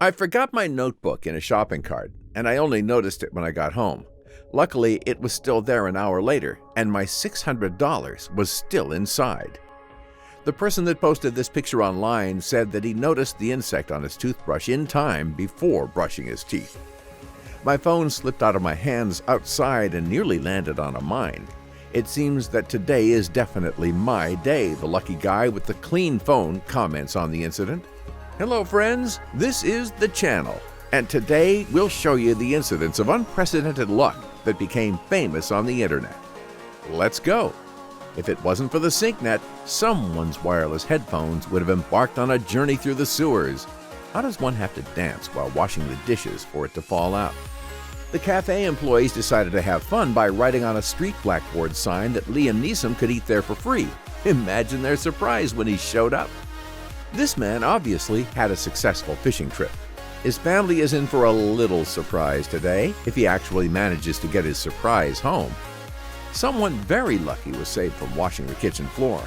I forgot my notebook in a shopping cart, and I only noticed it when I got home. Luckily, it was still there an hour later, and my $600 was still inside. The person that posted this picture online said that he noticed the insect on his toothbrush in time before brushing his teeth. My phone slipped out of my hands outside and nearly landed on a mine. It seems that today is definitely my day, the lucky guy with the clean phone comments on the incident. Hello friends, this is The Channel, and today we'll show you the incidents of unprecedented luck that became famous on the internet. Let's go! If it wasn't for the SyncNet, someone's wireless headphones would have embarked on a journey through the sewers. How does one have to dance while washing the dishes for it to fall out? The cafe employees decided to have fun by writing on a street blackboard sign that Liam Neeson could eat there for free. Imagine their surprise when he showed up. This man obviously had a successful fishing trip. His family is in for a little surprise today if he actually manages to get his surprise home. Someone very lucky was saved from washing the kitchen floor.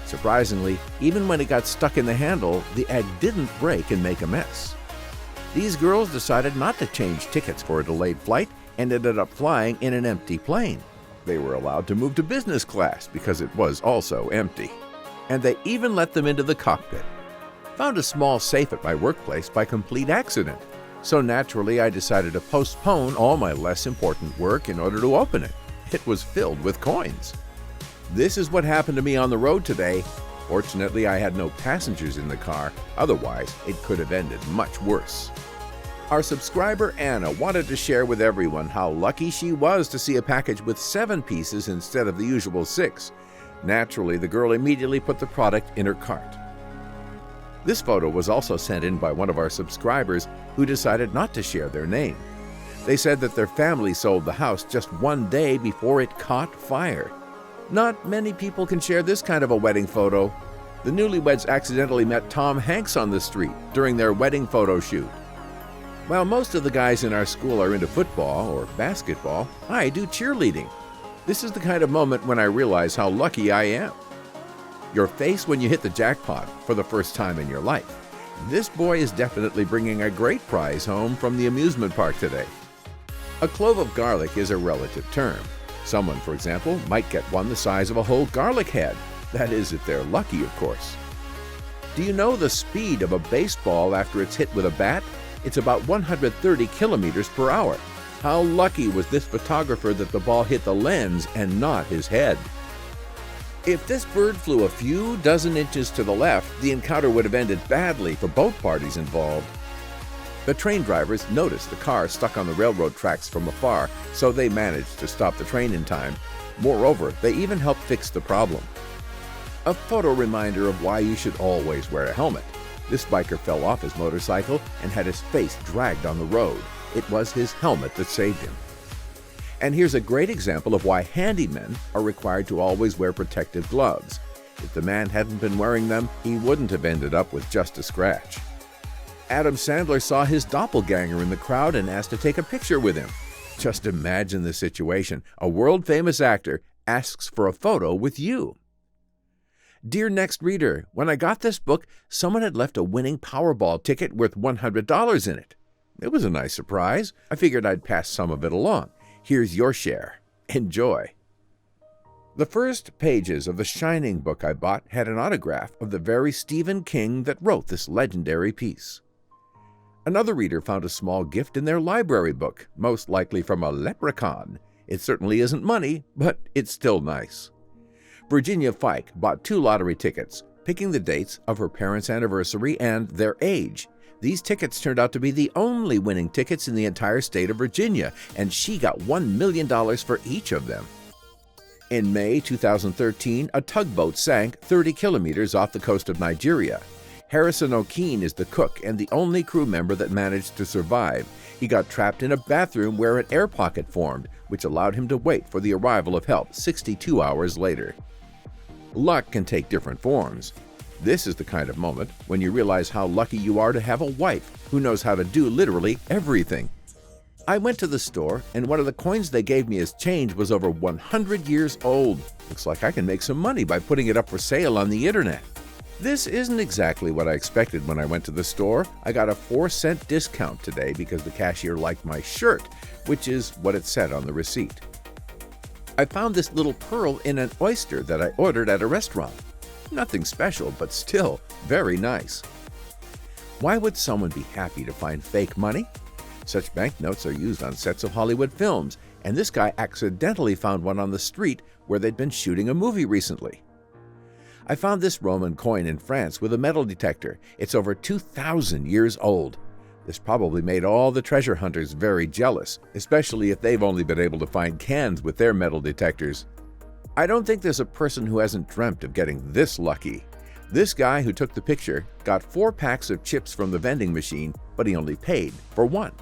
Surprisingly, even when it got stuck in the handle, the egg didn't break and make a mess. These girls decided not to change tickets for a delayed flight and ended up flying in an empty plane. They were allowed to move to business class because it was also empty. And they even let them into the cockpit. Found a small safe at my workplace by complete accident. So naturally, I decided to postpone all my less important work in order to open it. It was filled with coins. This is what happened to me on the road today. Fortunately, I had no passengers in the car. Otherwise, it could have ended much worse. Our subscriber Anna wanted to share with everyone how lucky she was to see a package with 7 pieces instead of the usual 6. Naturally, the girl immediately put the product in her cart. This photo was also sent in by one of our subscribers who decided not to share their name. They said that their family sold the house just one day before it caught fire. Not many people can share this kind of a wedding photo. The newlyweds accidentally met Tom Hanks on the street during their wedding photo shoot. While most of the guys in our school are into football or basketball, I do cheerleading. This is the kind of moment when I realize how lucky I am. Your face when you hit the jackpot for the first time in your life. This boy is definitely bringing a great prize home from the amusement park today. A clove of garlic is a relative term. Someone, for example, might get one the size of a whole garlic head. That is, if they're lucky, of course. Do you know the speed of a baseball after it's hit with a bat? It's about 130 kilometers per hour. How lucky was this photographer that the ball hit the lens and not his head? If this bird flew a few dozen inches to the left, the encounter would have ended badly for both parties involved. The train drivers noticed the car stuck on the railroad tracks from afar, so they managed to stop the train in time. Moreover, they even helped fix the problem. A photo reminder of why you should always wear a helmet. This biker fell off his motorcycle and had his face dragged on the road. It was his helmet that saved him. And here's a great example of why handymen are required to always wear protective gloves. If the man hadn't been wearing them, he wouldn't have ended up with just a scratch. Adam Sandler saw his doppelganger in the crowd and asked to take a picture with him. Just imagine the situation. A world-famous actor asks for a photo with you. Dear next reader, when I got this book, someone had left a winning Powerball ticket worth $100 in it. It was a nice surprise. I figured I'd pass some of it along. Here's your share. Enjoy. The first pages of the Shining book I bought had an autograph of the very Stephen King that wrote this legendary piece. Another reader found a small gift in their library book, most likely from a leprechaun. It certainly isn't money, but it's still nice. Virginia Fike bought 2 lottery tickets, picking the dates of her parents' anniversary and their age. These tickets turned out to be the only winning tickets in the entire state of Virginia, and she got $1 million for each of them. In May 2013, a tugboat sank 30 kilometers off the coast of Nigeria. Harrison O'Keene is the cook and the only crew member that managed to survive. He got trapped in a bathroom where an air pocket formed, which allowed him to wait for the arrival of help 62 hours later. Luck can take different forms. This is the kind of moment when you realize how lucky you are to have a wife who knows how to do literally everything. I went to the store, and one of the coins they gave me as change was over 100 years old. Looks like I can make some money by putting it up for sale on the internet. This isn't exactly what I expected when I went to the store. I got a 4-cent discount today because the cashier liked my shirt, which is what it said on the receipt. I found this little pearl in an oyster that I ordered at a restaurant. Nothing special, but still very nice. Why would someone be happy to find fake money? Such banknotes are used on sets of Hollywood films, and this guy accidentally found one on the street where they'd been shooting a movie recently. I found this Roman coin in France with a metal detector. It's over 2,000 years old. This probably made all the treasure hunters very jealous, especially if they've only been able to find cans with their metal detectors. I don't think there's a person who hasn't dreamt of getting this lucky. This guy who took the picture got 4 packs of chips from the vending machine, but he only paid for 1.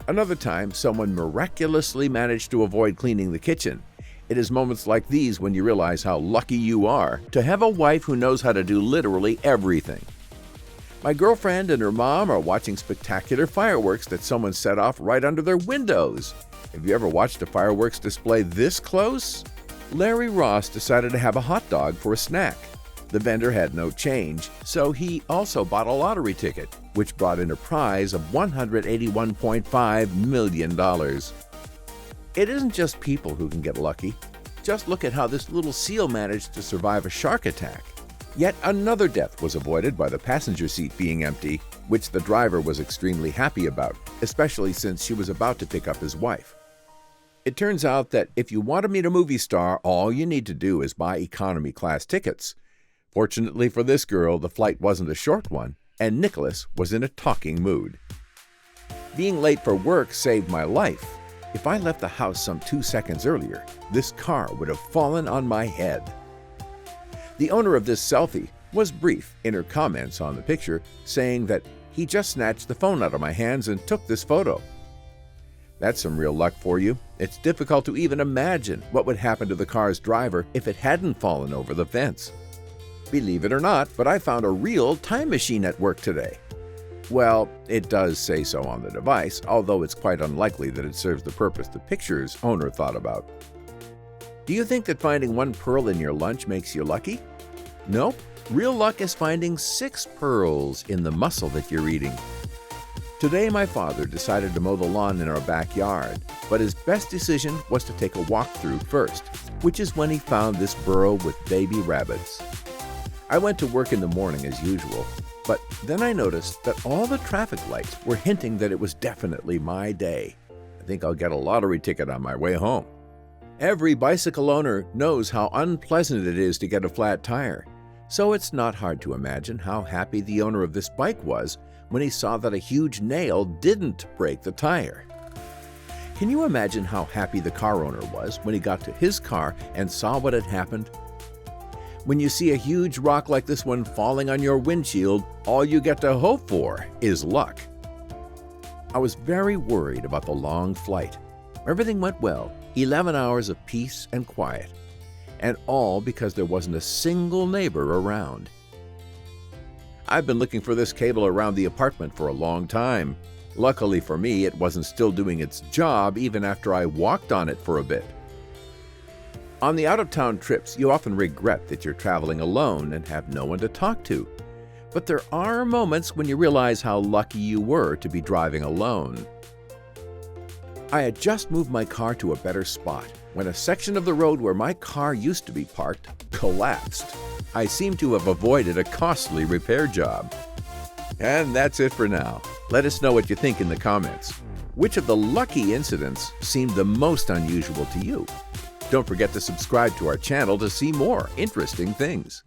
Another time, someone miraculously managed to avoid cleaning the kitchen. It is moments like these when you realize how lucky you are to have a wife who knows how to do literally everything. My girlfriend and her mom are watching spectacular fireworks that someone set off right under their windows. Have you ever watched a fireworks display this close? Larry Ross decided to have a hot dog for a snack. The vendor had no change, so he also bought a lottery ticket, which brought in a prize of $181.5 million. It isn't just people who can get lucky. Just look at how this little seal managed to survive a shark attack. Yet another death was avoided by the passenger seat being empty, which the driver was extremely happy about, especially since she was about to pick up his wife. It turns out that if you want to meet a movie star, all you need to do is buy economy class tickets. Fortunately for this girl, the flight wasn't a short one, and Nicholas was in a talking mood. Being late for work saved my life. If I left the house some 2 seconds earlier, this car would have fallen on my head. The owner of this selfie was brief in her comments on the picture, saying that he just snatched the phone out of my hands and took this photo. That's some real luck for you. It's difficult to even imagine what would happen to the car's driver if it hadn't fallen over the fence. Believe it or not, but I found a real time machine at work today. Well, it does say so on the device, although it's quite unlikely that it serves the purpose the picture's owner thought about. Do you think that finding 1 pearl in your lunch makes you lucky? Nope. Real luck is finding 6 pearls in the mussel that you're eating. Today, my father decided to mow the lawn in our backyard, but his best decision was to take a walk through first, which is when he found this burrow with baby rabbits. I went to work in the morning as usual, but then I noticed that all the traffic lights were hinting that it was definitely my day. I think I'll get a lottery ticket on my way home. Every bicycle owner knows how unpleasant it is to get a flat tire, so it's not hard to imagine how happy the owner of this bike was when he saw that a huge nail didn't break the tire. Can you imagine how happy the car owner was when he got to his car and saw what had happened? When you see a huge rock like this one falling on your windshield, all you get to hope for is luck. I was very worried about the long flight. Everything went well, 11 hours of peace and quiet, and all because there wasn't a single neighbor around. I've been looking for this cable around the apartment for a long time. Luckily for me, it wasn't still doing its job even after I walked on it for a bit. On the out-of-town trips, you often regret that you're traveling alone and have no one to talk to. But there are moments when you realize how lucky you were to be driving alone. I had just moved my car to a better spot when a section of the road where my car used to be parked collapsed. I seem to have avoided a costly repair job. And that's it for now. Let us know what you think in the comments. Which of the lucky incidents seemed the most unusual to you? Don't forget to subscribe to our channel to see more interesting things.